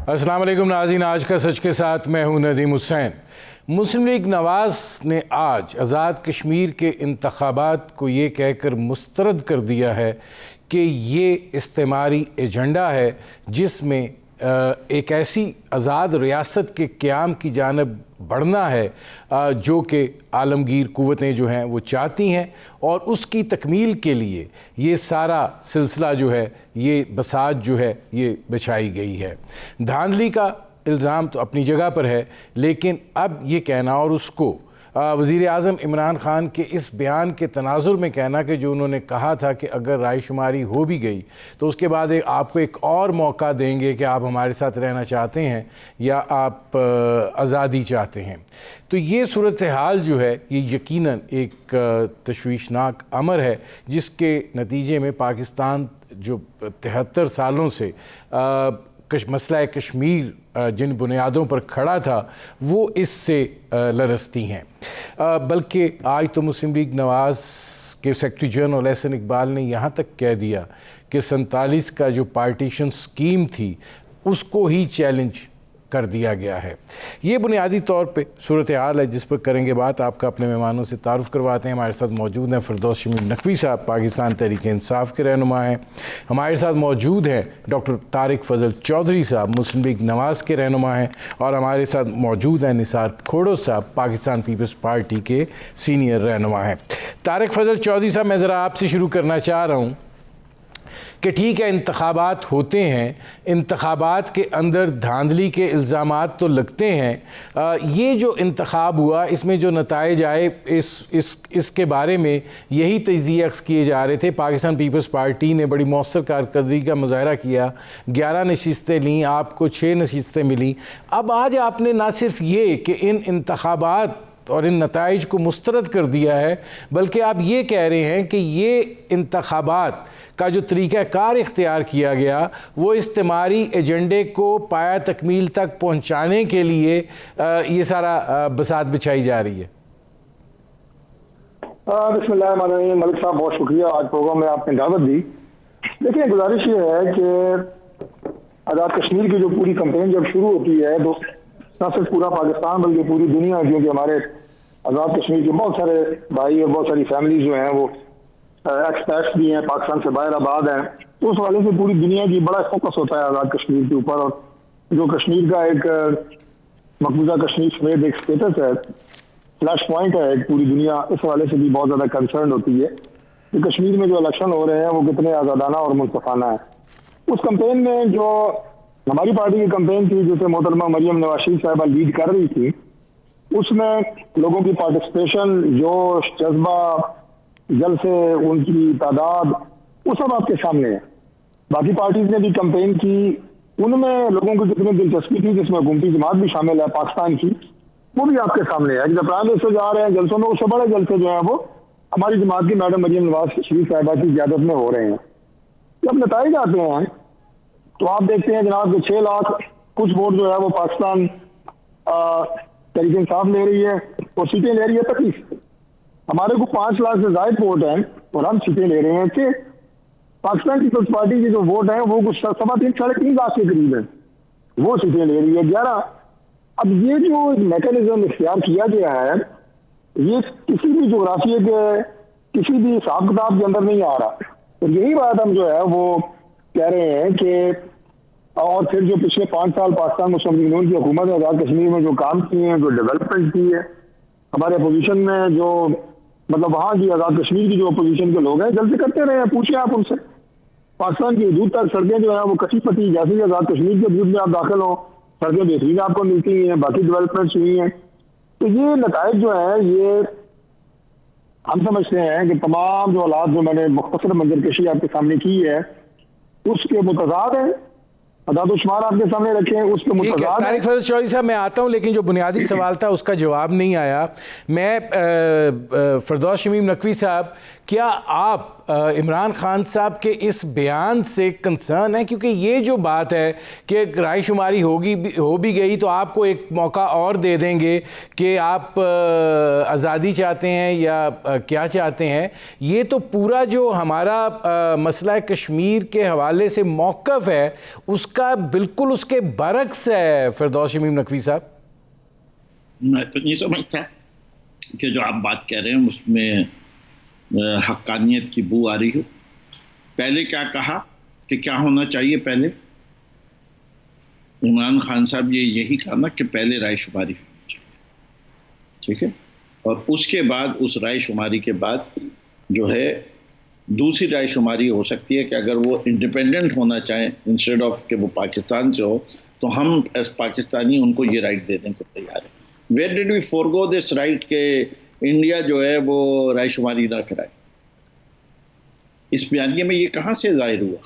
अस्सलाम वालेकुम नाज़रीन, आज का सच के साथ मैं हूं नदीम हुसैन। मुस्लिम लीग नवाज़ ने आज आज़ाद कश्मीर के इंतखाबात को ये कहकर मुस्तरद कर दिया है कि ये इस्तेमारी एजेंडा है जिसमें एक ऐसी आज़ाद रियासत के क़याम की जानब बढ़ना है जो कि आलमगीर क़ुव्वतें जो हैं वो चाहती हैं, और उसकी तकमील के लिए ये सारा सिलसिला जो है, ये बसात जो है ये बिछाई गई है। धांधली का इल्ज़ाम तो अपनी जगह पर है, लेकिन अब ये कहना और उसको वज़ीर आज़म इमरान ख़ान के इस बयान के तनाजुर में कहना कि जो उन्होंने कहा था कि अगर रायशुमारी हो भी गई तो उसके बाद आपको एक और मौका देंगे कि आप हमारे साथ रहना चाहते हैं या आप आज़ादी चाहते हैं। तो ये सूरत हाल जो है ये यकीनन एक तशवीशनाक अमर है, जिसके नतीजे में पाकिस्तान जो 73 सालों से मसला कश्मीर जिन बुनियादों पर खड़ा था वो इससे लरसती हैं। बल्कि आज तो मुस्लिम लीग नवाज़ के सेक्रेटरी जनरल एहसन इकबाल ने यहाँ तक कह दिया कि 47 का जो पार्टीशन स्कीम थी उसको ही चैलेंज कर दिया गया है। ये बुनियादी तौर पे सूरत हाल है जिस पर करेंगे बात। आपका अपने मेहमानों से तारुफ़ करवाते हैं। हमारे साथ मौजूद हैं फ़िरदौस शमीम नकवी साहब, पाकिस्तान तहरीक इंसाफ़ के रहनुमा हैं। हमारे साथ मौजूद हैं डॉक्टर तारिक फ़ज़ल चौधरी साहब, मुस्लिम लीग नवाज़ के रहनुमा हैं, और हमारे साथ मौजूद हैं निसार खोड़ो साहब, पाकिस्तान पीपल्स पार्टी के सीनियर रहनुमा हैं। तारिक फ़ज़ल चौधरी साहब, मैं ज़रा आपसे शुरू करना चाह रहा हूँ कि ठीक है, इंतखाबात होते हैं, इंतखाबात के अंदर धांधली के इल्ज़ामात तो लगते हैं। ये जो इंतखाब हुआ इसमें जो नताइज आए इसके बारे में यही तज्ज़िये अक्स किए जा रहे थे। पाकिस्तान पीपल्स पार्टी ने बड़ी मौसर कारकर्दगी का मुज़ाहरा किया, 11 नशिस्तें लीं, आपको 6 नशिस्तें मिली। अब आज आपने ना सिर्फ ये कि इन इंतखाबात और इन नताइज को मुस्तरद कर दिया है, बल्कि आप ये कह रहे हैं कि ये इंतखाबात का जो तरीक़ाकार इख्तियार किया गया वो इस्तेमारी एजेंडे को पाया तकमील तक पहुँचाने के लिए ये सारा बसात बिछाई जा रही है। बिस्मिल्लाहिर्रहमानिर्रहीम। मलिक साहब, बहुत शुक्रिया, आज प्रोग्राम में आपने दावत दी। देखिए, गुजारिश ये है कि आज़ाद कश्मीर की जो पूरी कैंपेन जब शुरू होती है तो न सिर्फ पूरा पाकिस्तान बल्कि पूरी दुनिया, क्योंकि हमारे आज़ाद कश्मीर के बहुत सारे भाई और बहुत सारी फैमिलीज जो हैं वो एक्सपर्ट्स भी हैं, पाकिस्तान से बाहर आबाद हैं, तो उस वाले से पूरी दुनिया की बड़ा फोकस होता है आज़ाद कश्मीर के ऊपर। और जो कश्मीर का एक मकबूजा कश्मीर समेत एक स्टेटस है, फ्लैश पॉइंट है एक पूरी दुनिया, इस वाले से भी बहुत ज़्यादा कंसर्न होती है कि कश्मीर में जो इलेक्शन हो रहे हैं वो कितने आज़ादाना और मुस्तफाना है। उस कंपेन में जो हमारी पार्टी की कंपेन थी, जिसे मोहतरमा मरियम नवाज शरीफ साहिबा लीड कर रही थी, उसमें लोगों की पार्टिसिपेशन, जोश, जज्बा, जलसे, उनकी तादाद, वो सब आपके सामने है। बाकी पार्टीज ने भी कंपेन की, उनमें लोगों की कितनी दिलचस्पी थी, जिसमें हुकूमती जमात भी शामिल है पाकिस्तान की, वो भी आपके सामने है। जब प्राइम मिनिस्टर जा रहे हैं जलसों में, उससे बड़े जलसे जो है वो हमारी जमात की मैडम मरियम नवाज शरीफ साहिबा की क़यादत में हो रहे हैं। जब नताइज आते हैं तो आप देखते हैं जनाब कि 6 लाख कुछ वोट जो है वो पाकिस्तान तहरीक इंसाफ ले रही है और सीटें ले रही है 25। हमारे को 5 लाख से ज्यादा वोट हैं और हम सीटें ले रहे हैं कि पाकिस्तान पीपल्स पार्टी के जो वोट हैं वो कुछ 3.5 लाख के करीब है, वो सीटें ले रही है 11। अब ये जो मैकेनिज्म इख्तियार किया गया है ये किसी भी जोग्राफिया के किसी भी हिसाब किताब के अंदर नहीं आ रहा, और यही बात हम जो है वो कह रहे हैं कि और फिर जो पिछले 5 साल पाकिस्तान मुस्लिम लीग नून की हुकूमत ने आज़ाद कश्मीर में जो काम किए हैं, जो डेवलपमेंट की है, हमारे अपोजिशन में जो मतलब वहाँ की आज़ाद कश्मीर की जो अपोजिशन के लोग हैं जल्दी करते रहे हैं, पूछिए आप उनसे। पाकिस्तान की हदूद तक सड़कें जो है वो कच्ची पटी, जैसे ही आज़ाद कश्मीर के हदूद में आप दाखिल हो सड़कें बेहतरीन आपको मिलती हैं, बाकी डेवलपमेंट्स हुई हैं। तो ये नताइज जो है ये हम समझते हैं कि तमाम जो हालात जो मैंने मुख्तसर मंजरकशी आपके सामने की है उसके मुतज़ाद है, अदाद-ओ-शुमार आपके सामने रखे हैं उसके मुतज़ाद। तारिक फ़ज़ल चौधरी साहब, मैं आता हूँ, लेकिन जो बुनियादी सवाल था उसका जवाब नहीं आया। मैं फ़िरदौस शमीम नकवी साहब, क्या आप इमरान खान साहब के इस बयान से कंसर्न है? क्योंकि ये जो बात है कि रायशुमारी हो भी गई तो आपको एक मौका और दे देंगे कि आप आज़ादी चाहते हैं या क्या चाहते हैं, ये तो पूरा जो हमारा मसला कश्मीर के हवाले से मौक़िफ़ है उसका बिल्कुल उसके बरक्स है फिरदौस शमीम नकवी साहब? मैं तो नहीं समझता कि जो आप बात कह रहे हैं उसमें हक्कानियत की बू आ रही हो। पहले क्या कहा कि क्या होना चाहिए? पहले इमरान खान साहब ने यही कहा ना कि पहले रायशुमारी होनी चाहिए, ठीक है, और उसके बाद उस रायशुमारी के बाद जो है दूसरी रायशुमारी हो सकती है कि अगर वो इंडिपेंडेंट होना चाहें इंस्टेड ऑफ कि वो पाकिस्तान से हो, तो हम एज पाकिस्तानी उनको ये राइट देने को तैयार है। Where did we forgo this right के इंडिया जो है वो रायशुमारी ना कराए? इस बयानिए में ये कहाँ से जाहिर हुआ?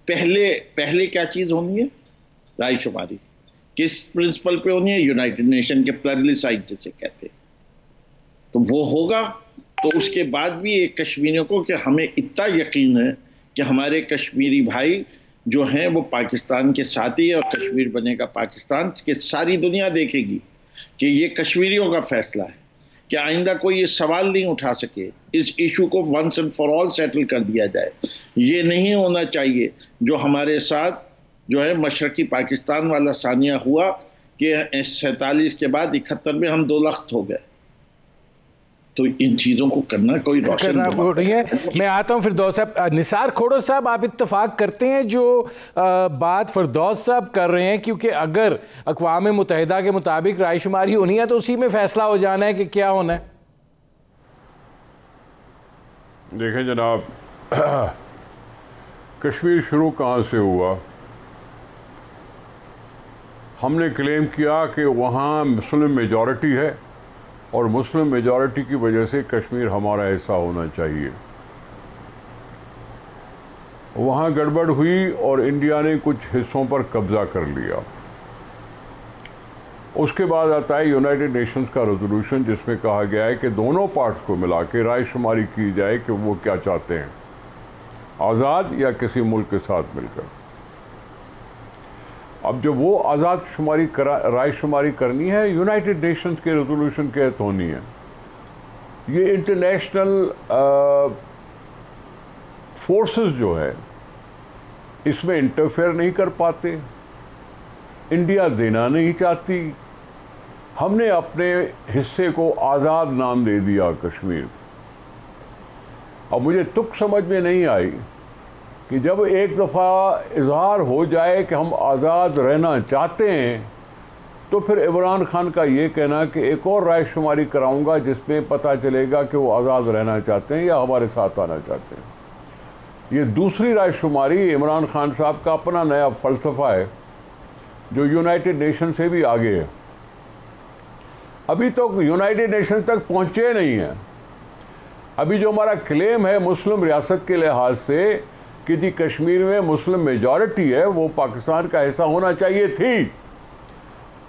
पहले क्या चीज़ होनी है? रायशुमारी। किस प्रिंसिपल पे होनी है? यूनाइटेड नेशन के प्लेबिसाइट जिसे कहते हैं। तो वो होगा तो उसके बाद भी एक कश्मीरियों को कि हमें इतना यकीन है कि हमारे कश्मीरी भाई जो हैं वो पाकिस्तान के साथ ही है, और कश्मीर बनेगा पाकिस्तान के सारी दुनिया देखेगी कि ये कश्मीरियों का फैसला है, कि आइंदा कोई ये सवाल नहीं उठा सके। इस इशू को once and for all settle कर दिया जाए। ये नहीं होना चाहिए जो हमारे साथ जो है मशरकी पाकिस्तान वाला सानिया हुआ कि 47 के बाद 71 में हम 2 लख्त हो गए। तो इन चीज़ों को करना कोई रोशन नहीं है। मैं आता हूँ फिरदौस साहब। निसार खोड़ो साहब, आप इत्तेफाक करते हैं जो बात फिरदौस साहब कर रहे हैं, क्योंकि अगर अक़वाम मुत्तहिदा के मुताबिक रायशुमारी होनी है तो उसी में फैसला हो जाना है कि क्या होना है? देखें जनाब, कश्मीर शुरू कहाँ से हुआ? हमने क्लेम किया कि वहाँ मुस्लिम मेजॉरिटी है और मुस्लिम मेजॉरिटी की वजह से कश्मीर हमारा हिस्सा होना चाहिए। वहाँ गड़बड़ हुई और इंडिया ने कुछ हिस्सों पर कब्जा कर लिया। उसके बाद आता है यूनाइटेड नेशंस का रेजोल्यूशन जिसमें कहा गया है कि दोनों पार्ट्स को मिला के रायशुमारी की जाए कि वो क्या चाहते हैं, आज़ाद या किसी मुल्क के साथ मिलकर। अब जब वो आज़ाद रायशुमारी करनी है, यूनाइटेड नेशंस के रेजोल्यूशन के तहत होनी है। ये इंटरनेशनल फोर्सेस जो है इसमें इंटरफेयर नहीं कर पाते, इंडिया देना नहीं चाहती। हमने अपने हिस्से को आज़ाद नाम दे दिया कश्मीर। अब मुझे तुक समझ में नहीं आई कि जब एक दफ़ा इजहार हो जाए कि हम आज़ाद रहना चाहते हैं, तो फिर इमरान खान का ये कहना कि एक और रायशुमारी कराऊंगा जिसमें पता चलेगा कि वो आज़ाद रहना चाहते हैं या हमारे साथ आना चाहते हैं। ये दूसरी रायशुमारी इमरान खान साहब का अपना नया फ़लसफ़ा है जो यूनाइटेड नेशन से भी आगे है। अभी तो यूनाइटेड नेशन तक पहुँचे नहीं हैं। अभी जो हमारा क्लेम है मुस्लिम रियासत के लिहाज से कि जी कश्मीर में मुस्लिम मेजॉरिटी है, वो पाकिस्तान का हिस्सा होना चाहिए थी,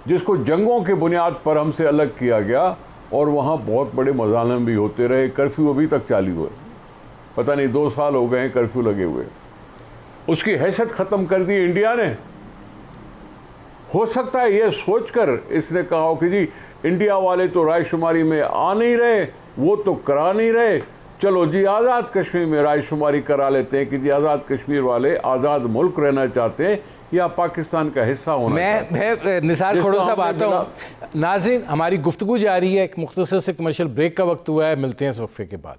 जिसको जंगों के बुनियाद पर हमसे अलग किया गया और वहाँ बहुत बड़े मजालिम भी होते रहे। कर्फ्यू अभी तक चालू हुए, पता नहीं 2 साल हो गए हैं कर्फ्यू लगे हुए। उसकी हैसियत ख़त्म कर दी इंडिया ने। हो सकता है ये सोचकर इसने कहा हो कि जी इंडिया वाले तो रायशुमारी में आ नहीं रहे, वो तो करा नहीं रहे, चलो जी आज़ाद कश्मीर में रायशुमारी करा लेते हैं कि जी आज़ाद कश्मीर वाले आज़ाद मुल्क रहना चाहते हैं या पाकिस्तान का हिस्सा होना चाहते हैं। मैं निसार खोड़ो साहब आता हूँ। नाज़रीन, हमारी गुफ्तगू जारी है, एक मुख्तसर से कमर्शियल ब्रेक का वक्त हुआ है, मिलते हैं इस वक्फे के बाद।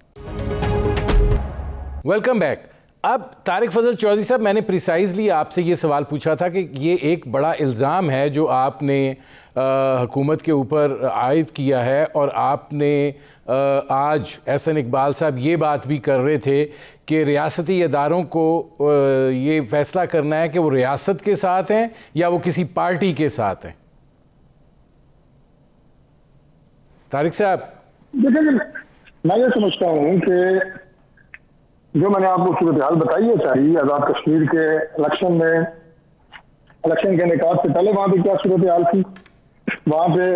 Welcome back. अब तारिक फजल चौधरी साहब, मैंने प्रिसाइजली आपसे ये सवाल पूछा था कि ये एक बड़ा इल्ज़ाम है जो आपने हुकूमत के ऊपर आयद किया है, और आपने आज एहसन इकबाल साहब ये बात भी कर रहे थे कि रियासती इदारों को ये फ़ैसला करना है कि वो रियासत के साथ हैं या वो किसी पार्टी के साथ हैं। तारिक साहब, देखिए, मैं ये समझता हूँ कि जो मैंने आपको सूरत हाल बताई है सारी आज़ाद कश्मीर के इलेक्शन के निकाल से पहले वहाँ पे क्या सूरत हाल थी, वहाँ पे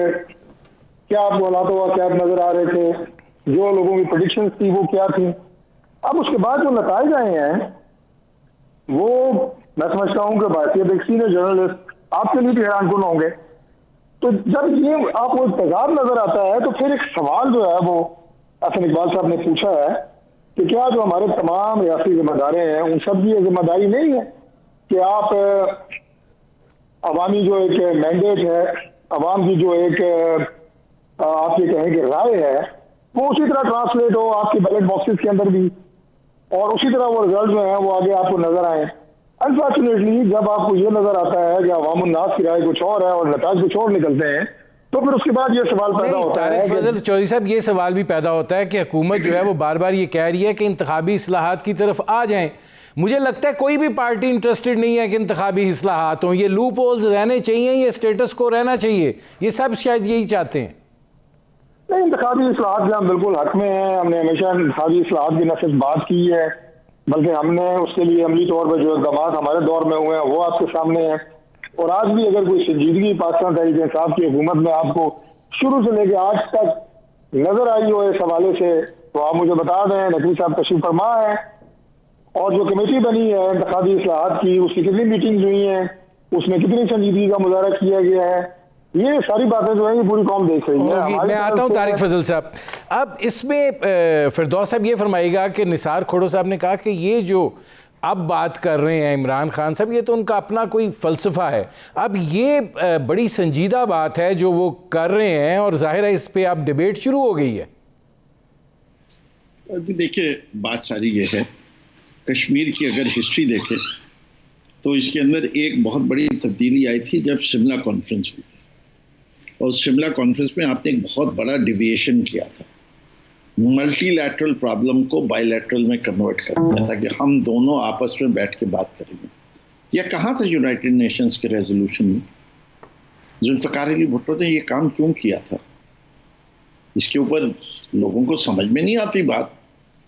क्या आपको हालात वाक़यात नजर आ रहे थे, जो लोगों की प्रेडिक्शंस थी वो क्या थी। अब उसके बाद जो नताइज आए हैं वो मैं समझता हूँ कि भारतीय एक सीनियर जर्नलिस्ट आपके लिए भी हैरान कुन होंगे। तो जब ये आपको तजाब नजर आता है तो फिर एक सवाल जो है वो एहसन इकबाल साहब ने पूछा है कि क्या जो हमारे तमाम रियासी जिम्मेदारें हैं उन सब की ये जिम्मेदारी नहीं है कि आप अवामी जो एक मैंडेट है, अवाम की जो एक आप ये कहें कि राय है, वो उसी तरह ट्रांसलेट हो आपके बैलेट बॉक्सेस के अंदर भी, और उसी तरह वो रिजल्ट जो है वो आगे आपको नजर आए। अनफॉर्चुनेटली जब आपको ये नजर आता है कि अवामुन्नास की राय कुछ और है और नताज कुछ और निकलते हैं, तो फिर उसके बाद ये सवाल पैदा होता है। तारिक फजल चौधरी साहब, ये सवाल भी पैदा होता है कि हुकूमत जो है वो बार बार ये कह रही है कि इंतखाबी इस्लाहात की तरफ आ जाएं। मुझे लगता है कोई भी पार्टी इंटरेस्टेड नहीं है कि इंतखाबी इस्लाहात हों, ये लूप होल्स रहने चाहिए, ये स्टेटस को रहना चाहिए, ये सब शायद यही चाहते हैं। नहीं, इंतखाबी इस्लाहात से हम बिल्कुल हक में हैं। हमने हमेशा इंतखाबी इस्लाहात की न सिर्फ बात की है, बल्कि हमने उसके लिए अमली तौर पर जो इक़दाम हमारे दौर में हुए हैं वो आपके सामने हैं। और आज भी अगर कोई संजीदगी पाकिस्तान तहरीक इंसाफ की हुकूमत में आपको शुरू से लेकर आज तक नजर आई हो इस हवाले से, तो आप मुझे बता दें। नकवी साहब तशरीफ फरमा है, और जो कमेटी बनी है इंतखाबी इस्लाहात की, उसकी कितनी मीटिंग्स हुई हैं, उसमें कितनी संजीदगी का मुजाहरा किया गया है, ये सारी बातें जो है ये पूरी कौम देख रही है। मैं आता हूं तारिक फजल साहब। अब इसमें फिरदौस साहब ये फरमाइएगा कि निसार खोड़ो साहब ने कहा कि ये जो अब बात कर रहे हैं इमरान खान साहब, ये तो उनका अपना कोई फ़लसफ़ा है। अब ये बड़ी संजीदा बात है जो वो कर रहे हैं, और जाहिर है इस पे अब डिबेट शुरू हो गई है। देखिए, बात सारी ये है, कश्मीर की अगर हिस्ट्री देखें तो इसके अंदर एक बहुत बड़ी तब्दीली आई थी जब शिमला कॉन्फ्रेंस हुई थी। और शिमला कॉन्फ्रेंस में आपने एक बहुत बड़ा डिविएशन किया था, मल्टीलैटरल प्रॉब्लम को बायलैटरल में कन्वर्ट कर दिया था कि हम दोनों आपस में बैठ के बात करेंगे। यह कहाँ था यूनाइटेड नेशंस के रेजोल्यूशन में? जुल्फ़िकार अली भुट्टो ने ये काम क्यों किया था? इसके ऊपर लोगों को समझ में नहीं आती बात,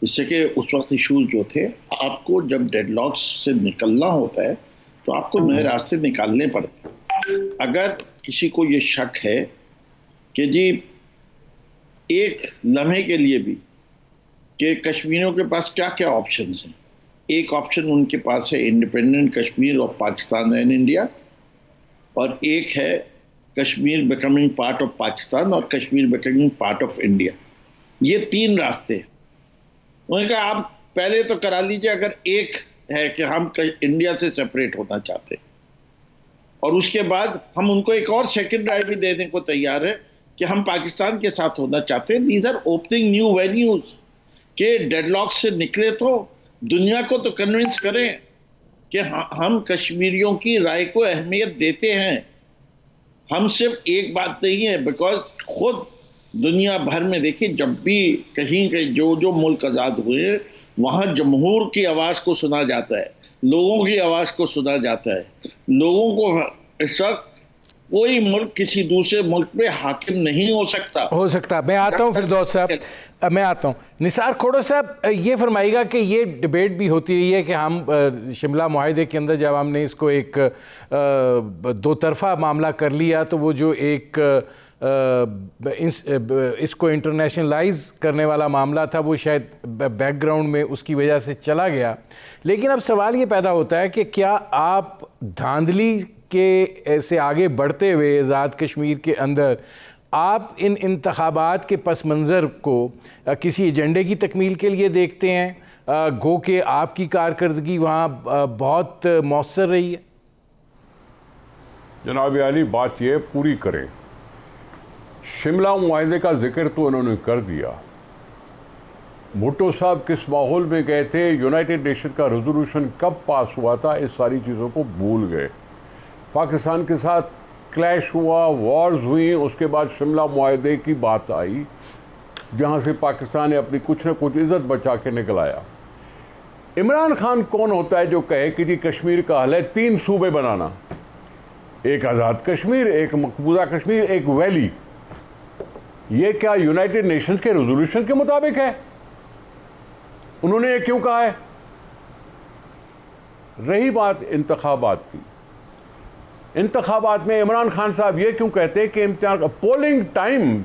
इससे कि उस वक्त इशूज़ जो थे, आपको जब डेडलॉक्स से निकलना होता है तो आपको नए रास्ते निकालने पड़ते हैं। अगर किसी को ये शक है कि जी एक लम्हे के लिए भी कि कश्मीरियों के पास क्या क्या ऑप्शंस हैं, एक ऑप्शन उनके पास है इंडिपेंडेंट कश्मीर और पाकिस्तान एंड इंडिया, और एक है Kashmir becoming part of Pakistan और Kashmir becoming part of India. ये तीन रास्ते हैं। उन्होंने कहा आप पहले तो करा लीजिए, अगर एक है कि हम इंडिया से सेपरेट होना चाहते हैं, और उसके बाद हम उनको एक और सेकंड राइट भी देने को तैयार है कि हम पाकिस्तान के साथ होना चाहते हैं। These are opening new venues के डेडलॉक से निकले, तो दुनिया को तो कन्विंस करें कि हम कश्मीरियों की राय को अहमियत देते हैं। हम सिर्फ एक बात नहीं है, बिकॉज खुद दुनिया भर में देखिए, जब भी कहीं कहीं जो मुल्क आज़ाद हुए वहाँ जमहूर की आवाज़ को सुना जाता है, लोगों की आवाज़ को सुना जाता है। लोगों को इस वक्त कोई मुल्क किसी दूसरे मुल्क पे हाकिम नहीं हो सकता। मैं आता हूँ फिरदौस साहब, मैं आता हूँ। निसार खोड़ो साहब, ये फरमाइएगा कि ये डिबेट भी होती रही है कि हम शिमला मुआहदे के अंदर जब हमने इसको एक दो तरफा मामला कर लिया, तो वो जो एक इसको इंटरनेशनलाइज करने वाला मामला था वो शायद बैकग्राउंड में उसकी वजह से चला गया। लेकिन अब सवाल ये पैदा होता है कि क्या आप धांधली के से आगे बढ़ते हुए आज़ाद कश्मीर के अंदर आप इन इंतखाबात के पस मंज़र को किसी एजेंडे की तकमील के लिए देखते हैं? गो के आपकी कारकर्दगी वहाँ बहुत मौसर रही है। जनाब आली, बात ये पूरी करें। शिमला मुआहदे का जिक्र तो उन्होंने कर दिया। भुट्टो साहब किस माहौल में गए थे, यूनाइटेड नेशन का रेजोल्यूशन कब पास हुआ था, इस सारी चीज़ों को भूल गए। पाकिस्तान के साथ क्लैश हुआ, वॉर्स हुई, उसके बाद शिमला मुआहदे की बात आई, जहाँ से पाकिस्तान ने अपनी कुछ न कुछ इज़्ज़त बचा के निकल आया। इमरान खान कौन होता है जो कहे कि जी कश्मीर का हल है 3 सूबे बनाना, एक आज़ाद कश्मीर, एक मकबूजा कश्मीर, एक वैली? ये क्या यूनाइटेड नेशंस के रेजोल्यूशन के मुताबिक है? उन्होंने ये क्यों कहा है? रही बात इंतखाबात की, इंतखाबात में इमरान खान साहब ये क्यों कहते हैं कि पोलिंग टाइम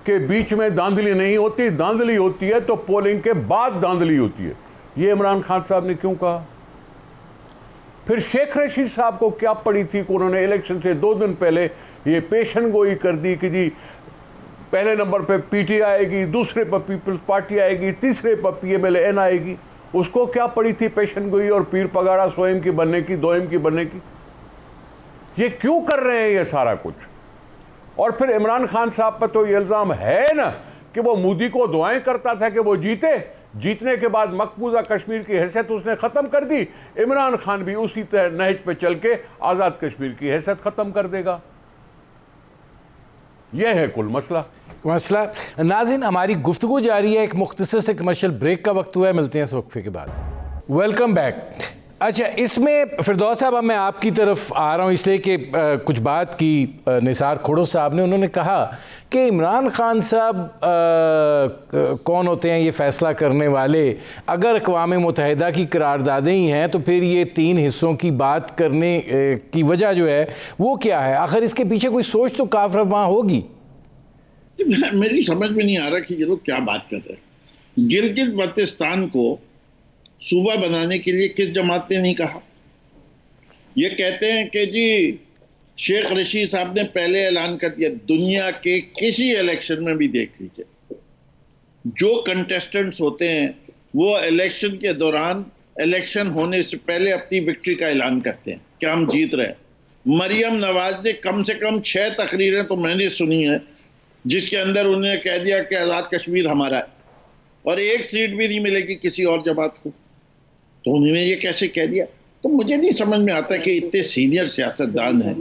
के बीच में धांधली नहीं होती, धांधली होती है तो पोलिंग के बाद धांधली होती है? ये इमरान खान साहब ने क्यों कहा? फिर शेख रशीद साहब को क्या पड़ी थी कि उन्होंने इलेक्शन से 2 दिन पहले ये पेशन गोई कर दी कि जी पहले नंबर पे पीटीआई आएगी, दूसरे पर पीपल्स पार्टी आएगी, तीसरे पर पीएमएल-एन आएगी? उसको क्या पड़ी थी पेशन गोई और पीर पगाड़ा स्वयं की बनने की, दोयम की बनने की? ये क्यों कर रहे हैं ये सारा कुछ? और फिर इमरान खान साहब पर तो ये इल्ज़ाम है ना कि वो मोदी को दुआएं करता था कि वो जीते, जीतने के बाद मकबूजा कश्मीर की हैसियत उसने ख़त्म कर दी। इमरान खान भी उसी तरह नहज पे चल के आज़ाद कश्मीर की हैसियत ख़त्म कर देगा। यह है कुल मसला। नाज़रीन, हमारी गुफ्तगू जारी है, एक मुख्तसर से कमर्शियल ब्रेक का वक्त हुआ है, मिलते हैं इस वक्फे के बाद। Welcome back. अच्छा, इसमें फिरदौस साहब, अब मैं आपकी तरफ आ रहा हूँ इसलिए कि कुछ बात की निसार खोड़ो साहब ने, उन्होंने कहा कि इमरान खान साहब कौन होते हैं ये फ़ैसला करने वाले? अगर अक़वाम मुत्तहिदा की करारदादें ही हैं तो फिर ये 3 हिस्सों की बात करने की वजह जो है वो क्या है? आखिर इसके पीछे कोई सोच तो काफ़रवां होगी। मेरी समझ में नहीं आ रहा कि ये लोग क्या बात कर रहे हैं। गिलगित बल्तिस्तान को सूबा बनाने के लिए किस जमात ने नहीं कहा? ये कहते हैं कि जी शेख रशीद साहब ने पहले ऐलान कर दिया। दुनिया के किसी इलेक्शन में भी देख लीजिए, जो कंटेस्टेंट्स होते हैं वो इलेक्शन के दौरान, इलेक्शन होने से पहले अपनी विक्ट्री का ऐलान करते हैं कि हम जीत रहे हैं। मरियम नवाज ने कम से कम 6 तकरीरें तो मैंने सुनी है जिसके अंदर उन्होंने कह दिया कि आज़ाद कश्मीर हमारा है, और 1 सीट भी नहीं मिलेगी किसी और जमात को। तो उन्होंने ये कैसे कह दिया? तो मुझे नहीं समझ में आता कि इतने सीनियर सियासतदान हैं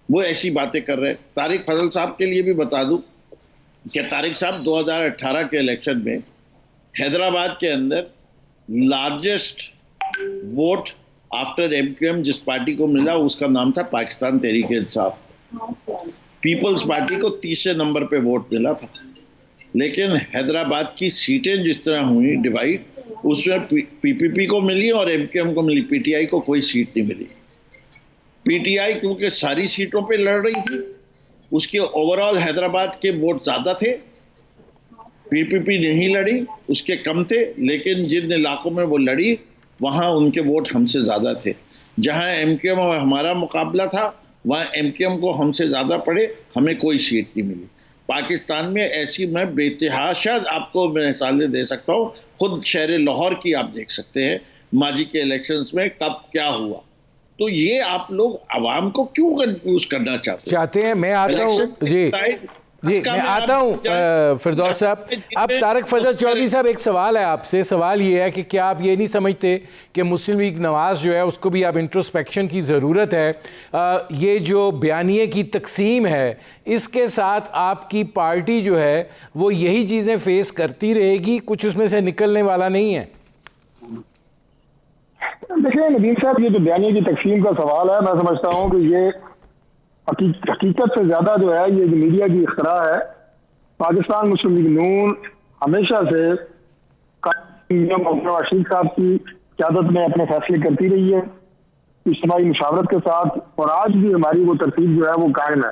वो ऐसी बातें कर रहे हैं। तारिक फजल साहब के लिए भी बता दूं कि तारिक साहब 2018 के इलेक्शन में हैदराबाद के अंदर लार्जेस्ट वोट आफ्टर एमक्यूएम जिस पार्टी को मिला उसका नाम था पाकिस्तान तहरीक इंसाफ। पीपल्स पार्टी को 30 नंबर पे वोट मिला था, लेकिन हैदराबाद की सीटें जिस तरह हुई डिवाइड, उसमें पीपीपी को मिली और एमक्यूएम को मिली, पीटीआई को कोई सीट नहीं मिली। पीटीआई क्योंकि सारी सीटों पे लड़ रही थी, उसके ओवरऑल हैदराबाद के वोट ज़्यादा थे। पीपीपी नहीं लड़ी, उसके कम थे, लेकिन जिन इलाकों में वो लड़ी वहाँ उनके वोट हमसे ज़्यादा थे। जहाँ एमक्यूएम और हमारा मुकाबला था वहाँ एमक्यूएम को हमसे ज़्यादा पड़े, हमें कोई सीट नहीं मिली। पाकिस्तान में ऐसी मैं बेतहाशा आपको मिसालें दे सकता हूँ। खुद शहर लाहौर की आप देख सकते हैं माजी के इलेक्शंस में कब क्या हुआ। तो ये आप लोग आवाम को क्यों कंफ्यूज करना चाहते हैं? मैं आता हूँ जी, मैं आता हूँ फिरदौस साहब। अब तारिक फजल चौधरी साहब, एक सवाल है आपसे। सवाल ये है कि क्या आप ये नहीं समझते कि मुस्लिम लीग नवाज़ जो है उसको भी अब इंट्रोस्पेक्शन की ज़रूरत है? ये जो बयानिए की तकसीम है इसके साथ आपकी पार्टी जो है वो यही चीज़ें फेस करती रहेगी, कुछ उसमें से निकलने वाला नहीं है? देखिए नदीम साहब, ये जो बयानिए की तकसीम का सवाल है, मैं समझता हूँ कि ये हकीकत से ज्यादा जो है ये जो मीडिया की इख्तरा है। पाकिस्तान मुस्लिम लीग नून हमेशा से नवाज शरीफ साहब की क़यादत में अपने फैसले करती रही है इज्तिमाई मुशावरत के साथ, और आज भी हमारी वो तरतीब जो है वो कायम है।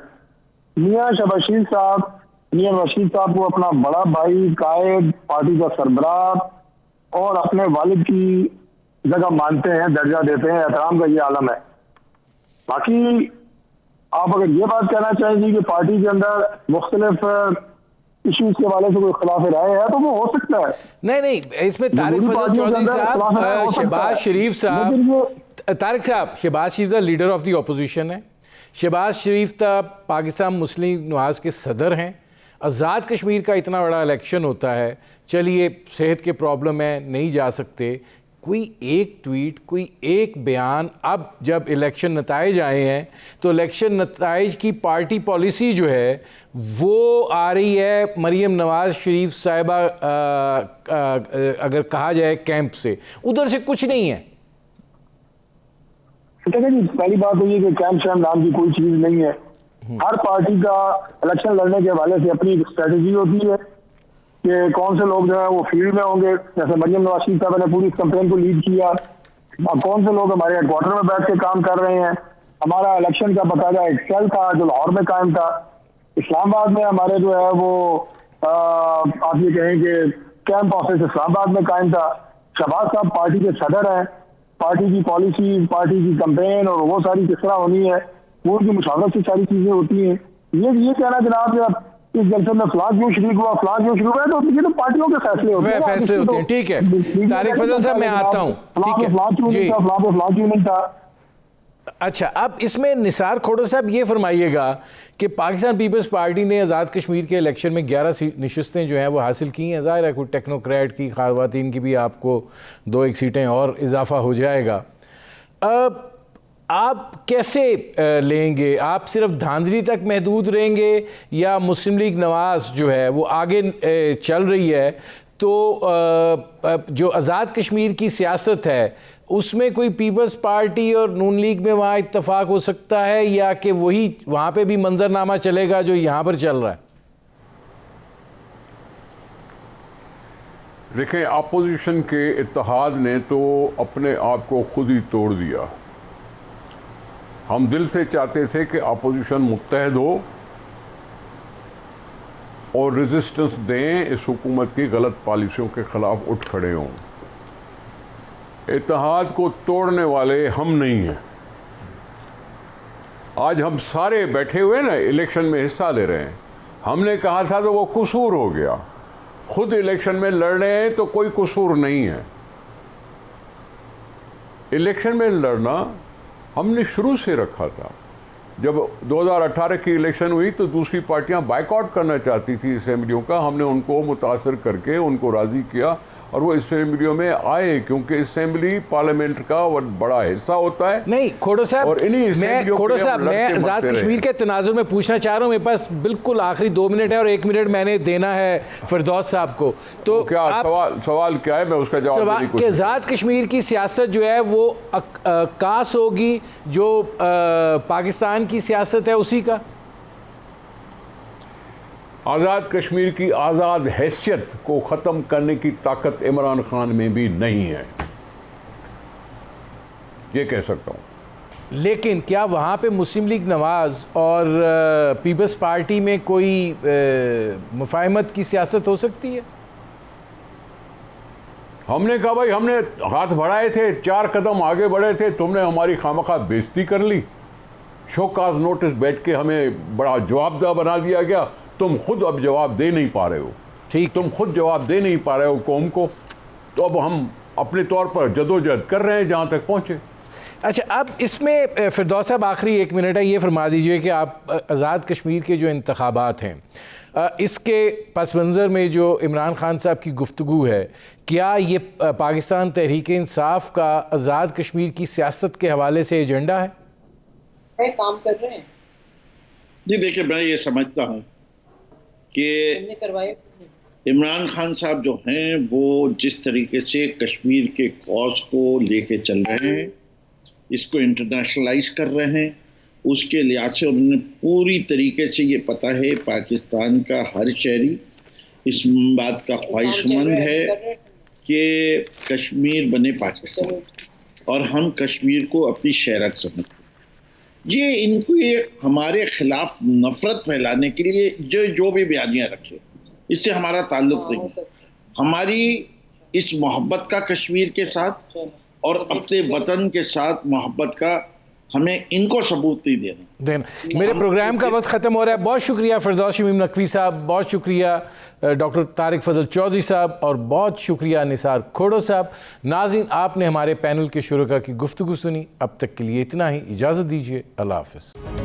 मियां नवाज शरीफ साहब को अपना बड़ा भाई, कायद, पार्टी का सरबराह और अपने वालिद की जगह मानते हैं, दर्जा देते हैं, एहतराम का ये आलम है। बाकी आप अगर ये बात कहना चाहेंगे कि पार्टी के अंदर मुख्तलिफ इश्यूज के हवाले से कोई खिलाफ राय है तो वो हो सकता है। नहीं, इसमें तारिक फजल चौधरी साहब, शहबाज शरीफ साहब, तारिक साहब, Shahbaz Sharif the leader of the opposition है। शहबाज शरीफ द पाकिस्तान मुस्लिम नवाज के सदर हैं। आज़ाद कश्मीर का इतना बड़ा इलेक्शन होता है, चलिए सेहत के प्रॉब्लम है, नहीं जा सकते, कोई एक ट्वीट, कोई एक बयान, अब जब इलेक्शन नताइज आए हैं तो इलेक्शन नताइज की पार्टी पॉलिसी जो है वो आ रही है मरियम नवाज शरीफ साहिबा अगर कहा जाए कैंप से, उधर से कुछ नहीं है। देखिए जी, पहली बात तो ये कि कैंप शैम नाम की कोई चीज़ नहीं है। हर पार्टी का इलेक्शन लड़ने के हवाले से अपनी एक स्ट्रेटजी होती है कि कौन से लोग जो है वो फील्ड में होंगे। जैसे मरियम नवाज शरीफ साहब ने पूरी इस कैंपेन को लीड किया, और कौन से लोग हमारे हेडक्वार्टर में बैठ के काम कर रहे हैं। हमारा इलेक्शन का बाकायदा एक सेल था जो लाहौर में कायम था। इस्लामाबाद में हमारे जो है वो आप ये कहें कि कैंप ऑफिस इस्लामाबाद में कायम था। शहबाज साहब पार्टी के सदर हैं, पार्टी की पॉलिसी, पार्टी की कैंपेन और वो सारी किस तरह होनी है वो उनकी मुशावरत से सारी चीजें होती हैं। ये कहना जनाब इस जलसे में फलां क्यों शरीक हुआ, फलां क्यों शुरू हुआ, तो ये तो पार्टियों के फैसले होते हैं। ठीक है तारिक फजल साहब, मैं आता हूँ। ठीक है जी, फलां क्यों नहीं था। अच्छा, अब इसमें निसार खोड़ो साहब ये फरमाइएगा कि पाकिस्तान पीपल्स पार्टी ने आज़ाद कश्मीर के इलेक्शन में 11 नशस्तें जो हैं वो हासिल की हैं। ज़ाहिर है कोई टेक्नोक्रेट की, ख़वातीन की भी आपको 2-1 सीटें और इजाफा हो जाएगा। अब आप कैसे लेंगे? आप सिर्फ धांधली तक महदूद रहेंगे या मुस्लिम लीग नवाज़ जो है वो आगे चल रही है, तो जो आज़ाद कश्मीर की सियासत है उसमें कोई पीपल्स पार्टी और नून लीग में वहाँ इत्तफाक हो सकता है, या कि वही वहाँ पे भी मंजरनामा चलेगा जो यहाँ पर चल रहा है? देखें, अपोजिशन के इत्तेहाद ने तो अपने आप को खुद ही तोड़ दिया। हम दिल से चाहते थे कि अपोजिशन मुत्तहद हो और रेजिस्टेंस दें, इस हुकूमत की गलत पॉलिसियों के खिलाफ उठ खड़े हों। इत्तेहाद को तोड़ने वाले हम नहीं हैं। आज हम सारे बैठे हुए ना इलेक्शन में हिस्सा ले रहे हैं। हमने कहा था तो वो कसूर हो गया। खुद इलेक्शन में लड़ रहे हैं तो कोई कसूर नहीं है। इलेक्शन में लड़ना हमने शुरू से रखा था। जब 2018 की इलेक्शन हुई तो दूसरी पार्टियां बाइकआउट करना चाहती थी असेंबलियों का। हमने उनको मुतासर करके उनको राज़ी किया और वो असेंबलियों में आए, क्योंकि असेंबली पार्लियामेंट का बड़ा हिस्सा होता है। नहीं खोड़ो साहब, और खोड़ो साहब, मैं आज़ाद कश्मीर के तनाजुर में पूछना चाह रहा हूँ। मेरे पास बिल्कुल आखिरी 2 मिनट है और 1 मिनट मैंने देना है फिरदौस साहब को। तो क्या सवाल क्या है? मैं उसका जवाब कि आज़ाद कश्मीर की सियासत जो है वो कास होगी जो पाकिस्तान की सियासत है उसी का? आज़ाद कश्मीर की आज़ाद हैसियत को ख़त्म करने की ताकत इमरान खान में भी नहीं है, ये कह सकता हूँ। लेकिन क्या वहाँ पे मुस्लिम लीग नवाज़ और पीपल्स पार्टी में कोई मुफाहमत की सियासत हो सकती है? हमने कहा भाई, हमने हाथ बढ़ाए थे, 4 कदम आगे बढ़े थे, तुमने हमारी खामखा बेइज्जती कर ली। शोकाज नोटिस बैठ के हमें बड़ा जवाबदेह बना दिया गया। तुम खुद अब जवाब दे नहीं पा रहे हो। ठीक, तुम खुद जवाब दे नहीं पा रहे हो कौम को, तो अब हम अपने तौर पर जदोजहद कर रहे हैं जहाँ तक पहुँचे। अच्छा, अब इसमें फिरदौस साहब आखिरी 1 मिनट है, ये फरमा दीजिए कि आप आज़ाद कश्मीर के जो इंतखाबात हैं इसके पस मंज़र में जो इमरान खान साहब की गुफ्तगू है, क्या ये पाकिस्तान तहरीक इंसाफ का आज़ाद कश्मीर की सियासत के हवाले से एजेंडा है? काम कर रहे हैं? जी देखिए, मैं ये समझता हूँ कि इमरान खान साहब जो हैं वो जिस तरीके से कश्मीर के कॉज को लेके चल रहे हैं, इसको इंटरनेशनलाइज कर रहे हैं, उसके लिहाज से उन्होंने पूरी तरीके से ये पता है पाकिस्तान का हर शहरी इस बात का ख्वाहिशमंद है कि कश्मीर बने पाकिस्तान और हम कश्मीर को अपनी शहरत समझते। ये इनको ये हमारे खिलाफ नफरत फैलाने के लिए जो भी बयानियां रखे, इससे हमारा ताल्लुक नहीं। हमारी इस मोहब्बत का कश्मीर के साथ और अपने वतन के साथ मोहब्बत का हमें इनको सबूत नहीं देना। मेरे प्रोग्राम का वक्त ख़त्म हो रहा है। बहुत शुक्रिया फिरदौस शमीम नकवी साहब, बहुत शुक्रिया डॉक्टर तारिक फजल चौधरी साहब और बहुत शुक्रिया निसार खोड़ो साहब। नाज़रीन, आपने हमारे पैनल के शुरका की गुफ्तगू सुनी। अब तक के लिए इतना ही, इजाज़त दीजिए। अल्लाह हाफ़िज़।